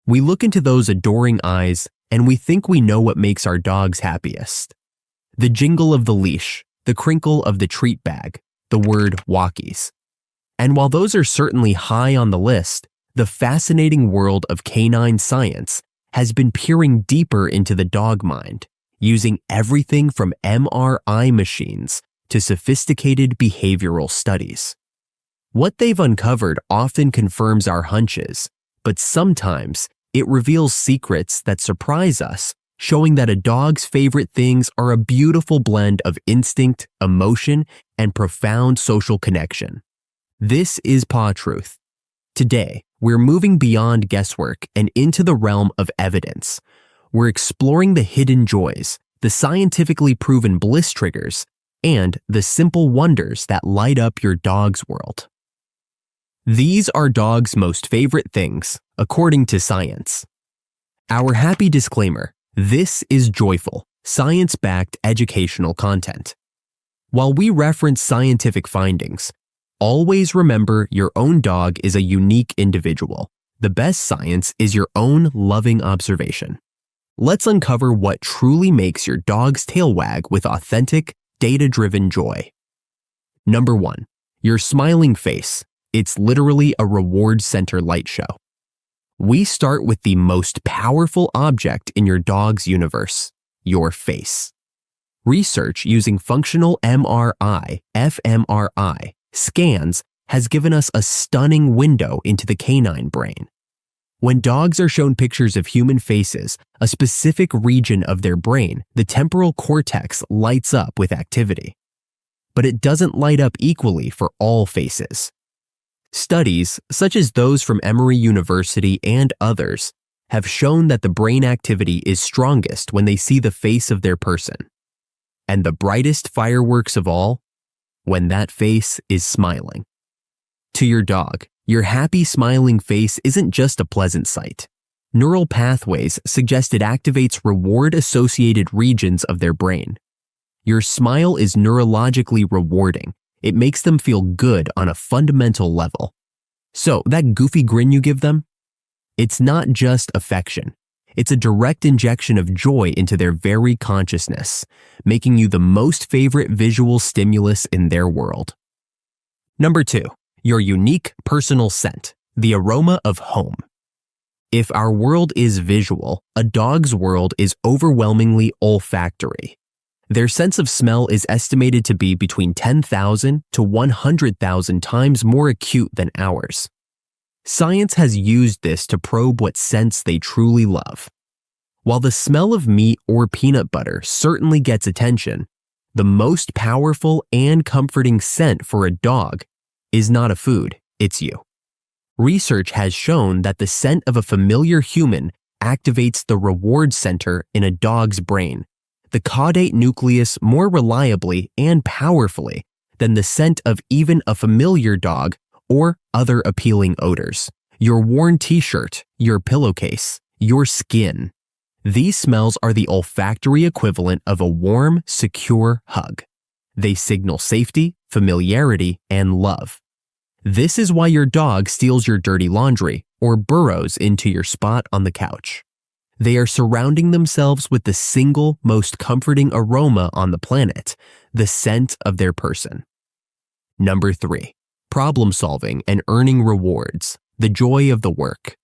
We look into those adoring eyes and we think we know what makes our dogs happiest. The jingle of the leash, the crinkle of the treat bag, the word walkies. And while those are certainly high on the list, the fascinating world of canine science has been peering deeper into the dog mind, using everything from MRI machines to sophisticated behavioral studies. What they've uncovered often confirms our hunches, but sometimes it reveals secrets that surprise us, showing that a dog's favorite things are a beautiful blend of instinct, emotion, and profound social connection. This is Paw Truth. Today, we're moving beyond guesswork and into the realm of evidence. We're exploring the hidden joys, the scientifically proven bliss triggers, and the simple wonders that light up your dog's world. These are dogs' most favorite things, according to science. Our happy disclaimer: this is joyful, science-backed educational content. While we reference scientific findings, always remember your own dog is a unique individual. The best science is your own loving observation. Let's uncover what truly makes your dog's tail wag with authentic, data-driven joy. Number 1, your smiling face. It's literally a reward center light show. We start with the most powerful object in your dog's universe, your face. Research using functional MRI, fMRI, scans has given us a stunning window into the canine brain. When dogs are shown pictures of human faces, a specific region of their brain, the temporal cortex, lights up with activity. But it doesn't light up equally for all faces. Studies, such as those from Emory University and others, have shown that the brain activity is strongest when they see the face of their person. And the brightest fireworks of all, when that face is smiling. To your dog, your happy smiling face isn't just a pleasant sight. Neural pathways suggest it activates reward-associated regions of their brain. Your smile is neurologically rewarding. It makes them feel good on a fundamental level. So, that goofy grin you give them? It's not just affection. It's a direct injection of joy into their very consciousness, making you the most favorite visual stimulus in their world. Number 2, your unique personal scent, the aroma of home. If our world is visual, a dog's world is overwhelmingly olfactory. Their sense of smell is estimated to be between 10,000 to 100,000 times more acute than ours. Science has used this to probe what scents they truly love. While the smell of meat or peanut butter certainly gets attention, the most powerful and comforting scent for a dog is not a food, it's you. Research has shown that the scent of a familiar human activates the reward center in a dog's brain, the caudate nucleus, more reliably and powerfully than the scent of even a familiar dog or other appealing odors. Your worn t-shirt, your pillowcase, your skin. These smells are the olfactory equivalent of a warm, secure hug. They signal safety, familiarity, and love. This is why your dog steals your dirty laundry or burrows into your spot on the couch. They are surrounding themselves with the single most comforting aroma on the planet, the scent of their person. Number 3, problem solving and earning rewards, the joy of the work.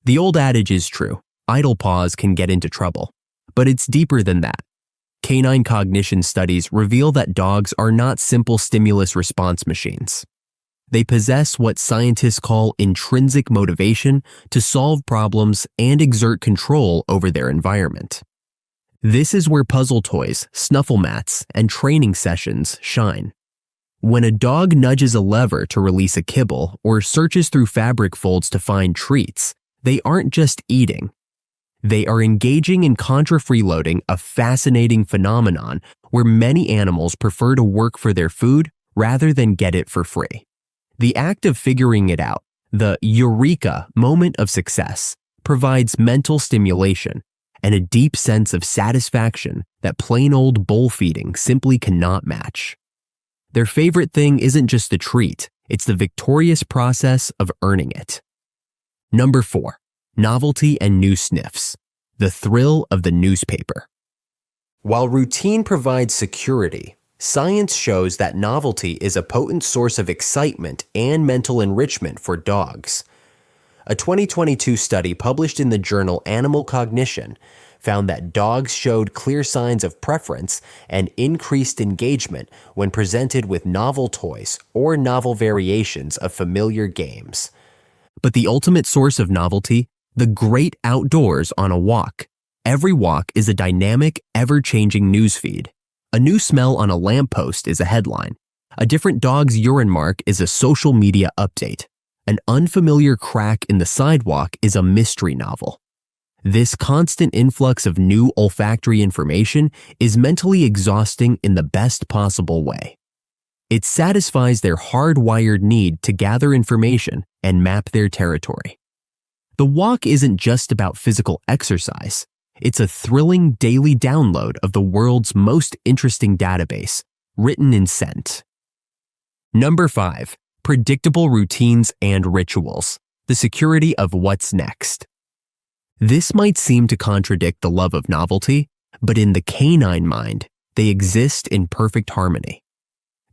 The old adage is true, idle paws can get into trouble, but it's deeper than that. Canine cognition studies reveal that dogs are not simple stimulus response machines. They possess what scientists call intrinsic motivation to solve problems and exert control over their environment. This is where puzzle toys, snuffle mats, and training sessions shine. When a dog nudges a lever to release a kibble or searches through fabric folds to find treats, they aren't just eating. They are engaging in contra-freeloading, a fascinating phenomenon where many animals prefer to work for their food rather than get it for free. The act of figuring it out, the eureka moment of success, provides mental stimulation and a deep sense of satisfaction that plain old bowl feeding simply cannot match. Their favorite thing isn't just the treat, it's the victorious process of earning it. Number 4, Novelty and new sniffs. The thrill of the newspaper. While routine provides security, science shows that novelty is a potent source of excitement and mental enrichment for dogs. A 2022 study published in the journal Animal Cognition found that dogs showed clear signs of preference and increased engagement when presented with novel toys or novel variations of familiar games. But the ultimate source of novelty? The great outdoors on a walk. Every walk is a dynamic, ever-changing newsfeed. A new smell on a lamppost is a headline. A different dog's urine mark is a social media update. An unfamiliar crack in the sidewalk is a mystery novel. This constant influx of new olfactory information is mentally exhausting in the best possible way. It satisfies their hardwired need to gather information and map their territory. The walk isn't just about physical exercise. It's a thrilling daily download of the world's most interesting database, written in scent. Number 5. Predictable routines and rituals. The security of what's next. This might seem to contradict the love of novelty, but in the canine mind, they exist in perfect harmony.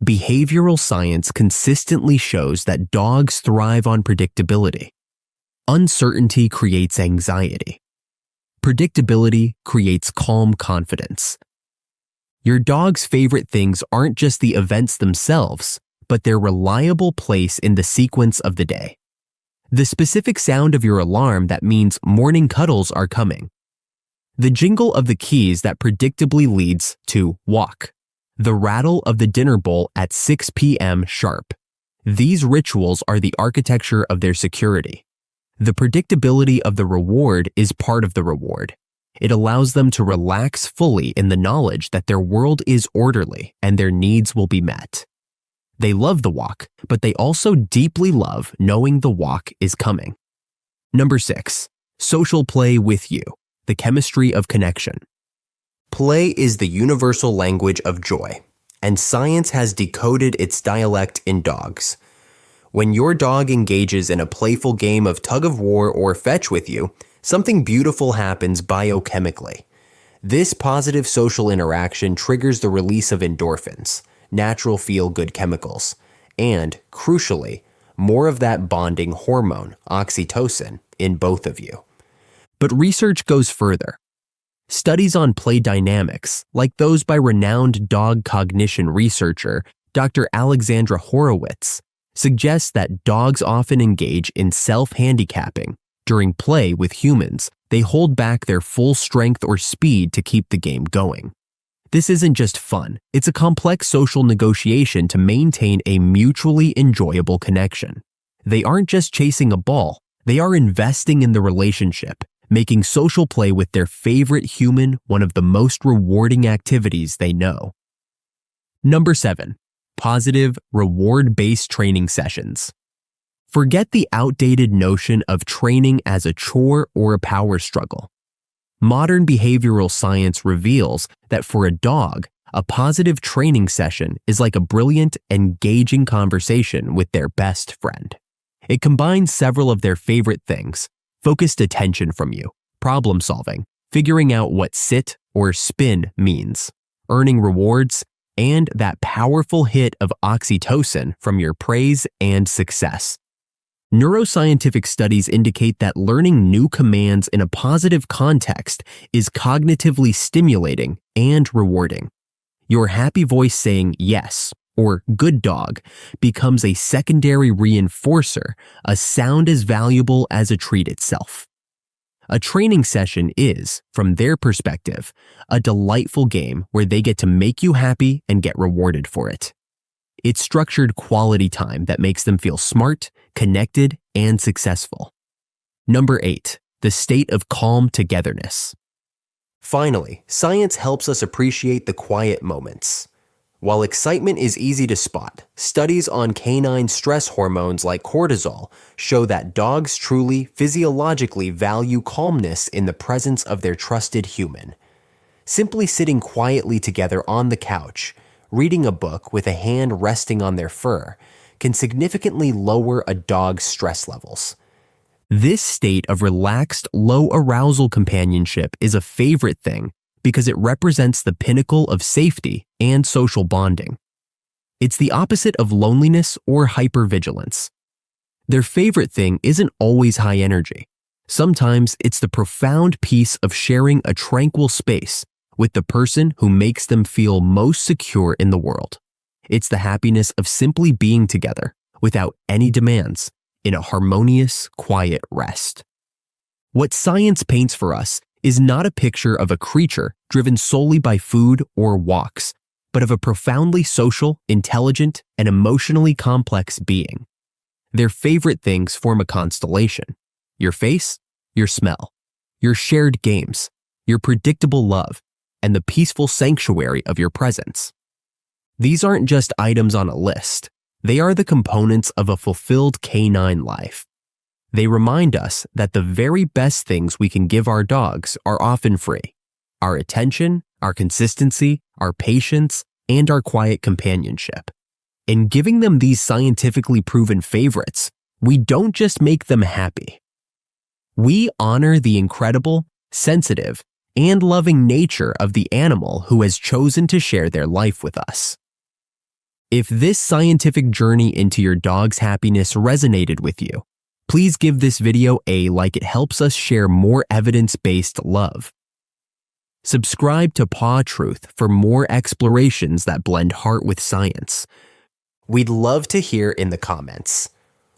Behavioral science consistently shows that dogs thrive on predictability. Uncertainty creates anxiety. Predictability creates calm confidence. Your dog's favorite things aren't just the events themselves, but their reliable place in the sequence of the day. The specific sound of your alarm that means morning cuddles are coming. The jingle of the keys that predictably leads to walk. The rattle of the dinner bowl at 6 p.m. sharp. These rituals are the architecture of their security. The predictability of the reward is part of the reward. It allows them to relax fully in the knowledge that their world is orderly and their needs will be met. They love the walk, but they also deeply love knowing the walk is coming. Number 6. Social play with you. The chemistry of connection. Play is the universal language of joy, and science has decoded its dialect in dogs. When your dog engages in a playful game of tug-of-war or fetch with you, something beautiful happens biochemically. This positive social interaction triggers the release of endorphins, natural feel-good chemicals, and, crucially, more of that bonding hormone, oxytocin, in both of you. But research goes further. Studies on play dynamics, like those by renowned dog cognition researcher Dr. Alexandra Horowitz, suggest that dogs often engage in self-handicapping. During play with humans, they hold back their full strength or speed to keep the game going. This isn't just fun, it's a complex social negotiation to maintain a mutually enjoyable connection. They aren't just chasing a ball, they are investing in the relationship, making social play with their favorite human one of the most rewarding activities they know. Number 7. Positive, reward-based training sessions. Forget the outdated notion of training as a chore or a power struggle. Modern behavioral science reveals that for a dog, a positive training session is like a brilliant, engaging conversation with their best friend. It combines several of their favorite things: focused attention from you, problem solving, figuring out what sit or spin means, earning rewards, and that powerful hit of oxytocin from your praise and success. Neuroscientific studies indicate that learning new commands in a positive context is cognitively stimulating and rewarding. Your happy voice saying yes or good dog becomes a secondary reinforcer, a sound as valuable as a treat itself. A training session is, from their perspective, a delightful game where they get to make you happy and get rewarded for it. It's structured quality time that makes them feel smart, connected, and successful. Number 8. The state of calm togetherness. Finally, science helps us appreciate the quiet moments. While excitement is easy to spot, studies on canine stress hormones like cortisol show that dogs truly, physiologically value calmness in the presence of their trusted human. Simply sitting quietly together on the couch, reading a book with a hand resting on their fur, can significantly lower a dog's stress levels. This state of relaxed, low arousal companionship is a favorite thing because it represents the pinnacle of safety and social bonding. It's the opposite of loneliness or hypervigilance. Their favorite thing isn't always high energy. Sometimes it's the profound peace of sharing a tranquil space with the person who makes them feel most secure in the world. It's the happiness of simply being together without any demands in a harmonious, quiet rest. What science paints for us is not a picture of a creature driven solely by food or walks, but of a profoundly social, intelligent, and emotionally complex being. Their favorite things form a constellation: your face, your smell, your shared games, your predictable love, and the peaceful sanctuary of your presence. These aren't just items on a list. They are the components of a fulfilled canine life. They remind us that the very best things we can give our dogs are often free: our attention, our consistency, our patience, and our quiet companionship. In giving them these scientifically proven favorites, we don't just make them happy. We honor the incredible, sensitive, and loving nature of the animal who has chosen to share their life with us. If this scientific journey into your dog's happiness resonated with you, please give this video a like. It helps us share more evidence-based love. Subscribe to Paw Truth for more explorations that blend heart with science. We'd love to hear in the comments,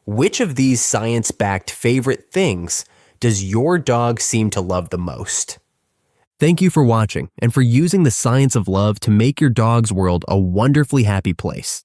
which of these science-backed favorite things does your dog seem to love the most? Thank you for watching and for using the science of love to make your dog's world a wonderfully happy place.